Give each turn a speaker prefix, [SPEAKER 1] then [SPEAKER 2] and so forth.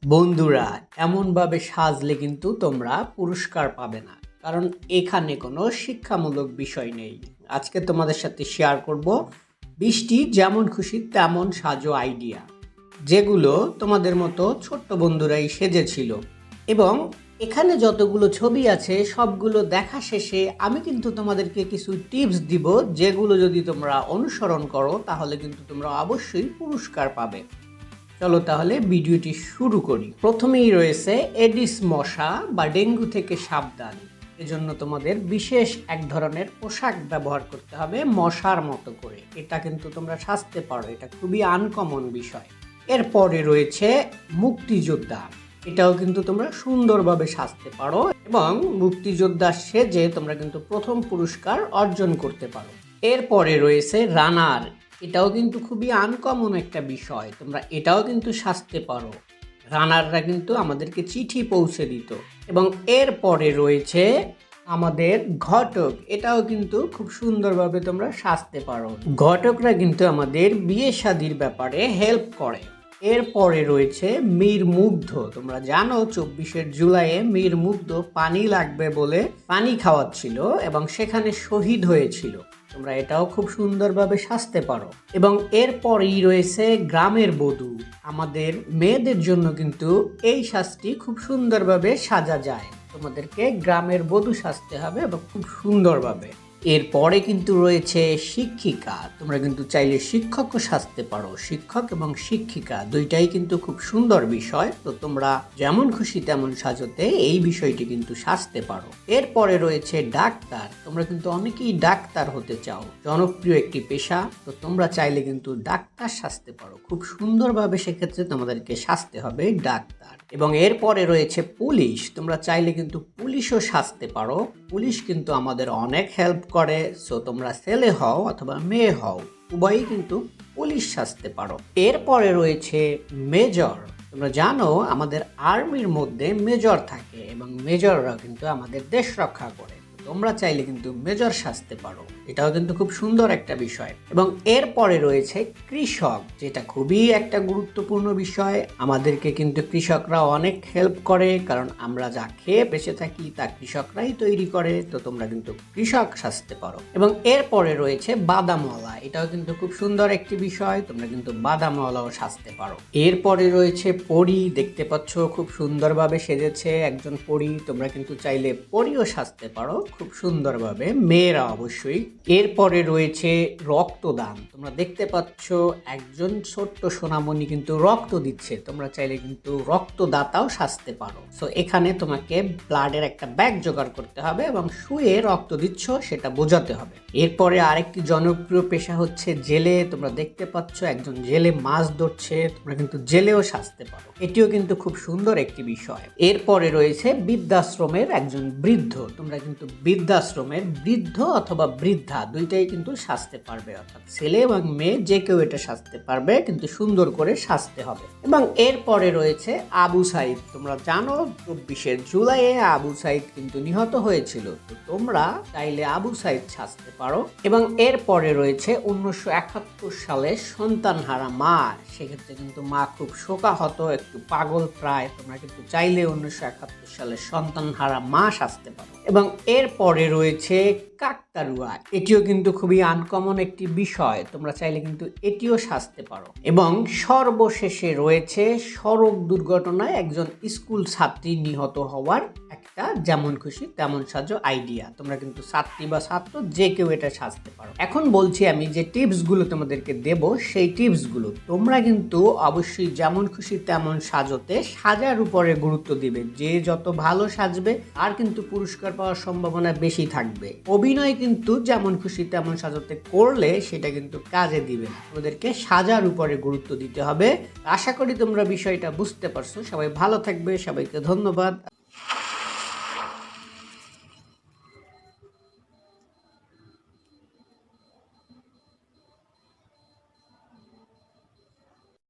[SPEAKER 1] বন্ধুরা, এমনভাবে সাজলে কিন্তু তোমরা পুরস্কার পাবে না, কারণ এখানে কোনো শিক্ষামূলক বিষয় নেই। আজকে তোমাদের সাথে শেয়ার করব 20টি যেমন খুশি তেমন সাজো আইডিয়া, যেগুলো তোমাদের মতো ছোট্ট বন্ধুরাই সেজেছিল। এবং এখানে যতগুলো ছবি আছে সবগুলো দেখা শেষে আমি কিন্তু তোমাদেরকে কিছু টিপস দিব, যেগুলো যদি তোমরা অনুসরণ করো তাহলে কিন্তু তোমরা অবশ্যই পুরস্কার পাবে। চলো তাহলে ভিডিওটি শুরু করি। প্রথমেই রয়েছে এডিস মশা বা ডেঙ্গু থেকে সাবধান। এজন্য তোমাদের বিশেষ এক ধরনের পোশাক ব্যবহার করতে হবে মশার মতো করে। এটা কিন্তু তোমরা সাজতে পারো, এটা খুবই আনকমন বিষয়। এরপরে রয়েছে মুক্তিযোদ্ধা। এটাও কিন্তু তোমরা সুন্দরভাবে সাজতে পারো এবং মুক্তিযোদ্ধা সেজে তোমরা কিন্তু প্রথম পুরস্কার অর্জন করতে পারো। এরপরে রয়েছে রানার। এটাও কিন্তু খুবই আনকমন একটা বিষয়, তোমরা এটাও কিন্তু সাজতে পারো। রানাররা কিন্তু আমাদেরকে চিঠি পৌঁছে দিত। এবং এরপরে রয়েছে আমাদের ঘটক। এটাও কিন্তু খুব সুন্দরভাবে তোমরা সাজতে পারো। ঘটকরা কিন্তু আমাদের বিয়ে শাদির ব্যাপারে হেল্প করে। এরপরে রয়েছে মীর মুগ্ধ। তোমরা জানো 24শে জুলাইয়ে মীর মুগ্ধ পানি লাগবে বলে পানি খাওয়াচ্ছিল এবং সেখানে শহীদ হয়েছিল। তোমরা এটাও খুব সুন্দরভাবে সাজতে পারো। এবং এরপরেই রয়েছে গ্রামের বধূ। আমাদের মেয়েদের জন্য কিন্তু এই সাজটি খুব সুন্দরভাবে সাজা যায়। তোমাদেরকে গ্রামের বধূ সাজতে হবে এবং খুব সুন্দরভাবে। এরপরে কিন্তু রয়েছে শিক্ষিকা। তোমরা কিন্তু চাইলে শিক্ষকও সাজতে পারো। শিক্ষক এবং শিক্ষিকা দুইটাই কিন্তু খুব সুন্দর বিষয়। তো তোমরা যেমন খুশি তেমন সাজতে এই বিষয়টি কিন্তু সাজতে পারো। এরপরে রয়েছে ডাক্তার। তোমরা কিন্তু অনেকেই ডাক্তার হতে চাও, জনপ্রিয় একটি পেশা। তো তোমরা চাইলে কিন্তু ডাক্তার সাজতে পারো খুব সুন্দরভাবে। সেক্ষেত্রে তোমাদেরকে সাজতে হবে ডাক্তার। এবং এরপরে রয়েছে পুলিশ। তোমরা চাইলে কিন্তু পুলিশও সাজতে পারো। পুলিশ কিন্তু আমাদের অনেক হেল্প করে। সো তোমরা ছেলে হও অথবা মেয়ে হও, উভয়ই কিন্তু পুলিশ সাজতে পারো। এরপরে রয়েছে মেজর। তোমরা জানো আমাদের আর্মির মধ্যে মেজর থাকে এবং মেজররা কিন্তু আমাদের দেশ রক্ষা করে। তোমরা চাইলে কিন্তু মেজর সাজতে পারো, এটাও কিন্তু খুব সুন্দর একটা বিষয়। এবং এরপরে রয়েছে কৃষক, যেটা খুবই একটা গুরুত্বপূর্ণ বিষয়। আমাদেরকে কিন্তু কৃষকরা অনেক হেল্প করে, কারণ আমরা যা খেয়ে বেঁচে থাকি তা কৃষকরাই তৈরি করে। তো তোমরা কিন্তু কৃষক সাজতে পারো। এবং এরপরে রয়েছে বাদামওয়ালা। এটাও কিন্তু খুব সুন্দর একটি বিষয়। তোমরা কিন্তু বাদামওয়ালাও সাজতে পারো। এরপরে রয়েছে পরী। দেখতে পাচ্ছ খুব সুন্দরভাবে সেজেছে একজন পরী। তোমরা কিন্তু চাইলে পরীও সাজতে পারো খুব সুন্দরভাবে, মেয়েরা অবশ্যই। এরপরে রয়েছে রক্তদান। তোমরা দেখতে পাচ্ছ একজন ছোট্ট সোনামণি কিন্তু রক্ত দিচ্ছে। তোমরা চাইলে কিন্তু রক্তদাতাও সাজতে পারো। সো এখানে তোমাকে ব্লাডের একটা ব্যাগ জোগাড় করতে হবে এবং শুয়ে রক্ত দিচ্ছ সেটা বোঝাতে হবে। এরপরে আরেকটি জনপ্রিয় পেশা হচ্ছে জেলে। তোমরা দেখতে পাচ্ছ একজন জেলে মাছ ধরছে। তোমরা কিন্তু জেলেও সাজতে পারো, এটিও কিন্তু খুব সুন্দর একটি বিষয়। এরপরে রয়েছে বৃদ্ধাশ্রমের একজন বৃদ্ধ। তোমরা কিন্তু বৃদ্ধাশ্রমের বৃদ্ধ অথবা বৃদ্ধা দুইটাই কিন্তু সাজতে পারবে, অর্থাৎ ছেলে এবং মেয়ে যে কেউ এটা সাজতে পারবে, কিন্তু সুন্দর করে সাজতে হবে। এবং এরপরে রয়েছে আবু সাইদ। তোমরা জানো 24শে জুলাইয়ে আবু সাইদ কিন্তু নিহত হয়েছিল। তো তোমরা চাইলে আবু সাইদ সাজতে পারো। এবং এরপরে রয়েছে 1971 সালে সন্তানহারা মা। সেক্ষেত্রে কিন্তু মা খুব শোকাহত, একটু পাগল প্রায়। তোমরা কিন্তু চাইলে 1971 সালে সন্তানহারা মা সাজতে পারো। এবং এরপরে রয়েছে কাকতারুয়া। এটিও কিন্তু খুবই আনকমন একটি বিষয়। তোমরা চাইলে কিন্তু এটিও সাজতে পারো। এবং সর্বশেষে রয়েছে সড়ক দুর্ঘটনায় একজন স্কুল ছাত্রী নিহত হওয়ার একটা যেমন খুশি তেমন সাজো আইডিয়া। তোমরা কিন্তু ছাত্রী বা ছাত্র যে কেউ এটা সাজতে পারো। এখন বলছি আমি যে টিপসগুলো তোমাদেরকে দেব, সেই টিপসগুলো তোমরা কিন্তু অবশ্যই যেমন খুশি তেমন সাজতে সাজার উপরে গুরুত্ব দিবে। যে যত ভালো সাজবে আর কিন্তু পুরস্কার পাওয়ার সম্ভাবনা বেশি থাকবে। অভিনয় কিন্তু যেমন খুশি তেমন সাজাতে করলে সেটা কিন্তু কাজে দিবে না। ওদেরকে সাজার উপরে গুরুত্ব দিতে হবে। আশা করি তোমরা বিষয়টা বুঝতে পারছো। সবাই ভালো থাকবে, সবাইকে ধন্যবাদ।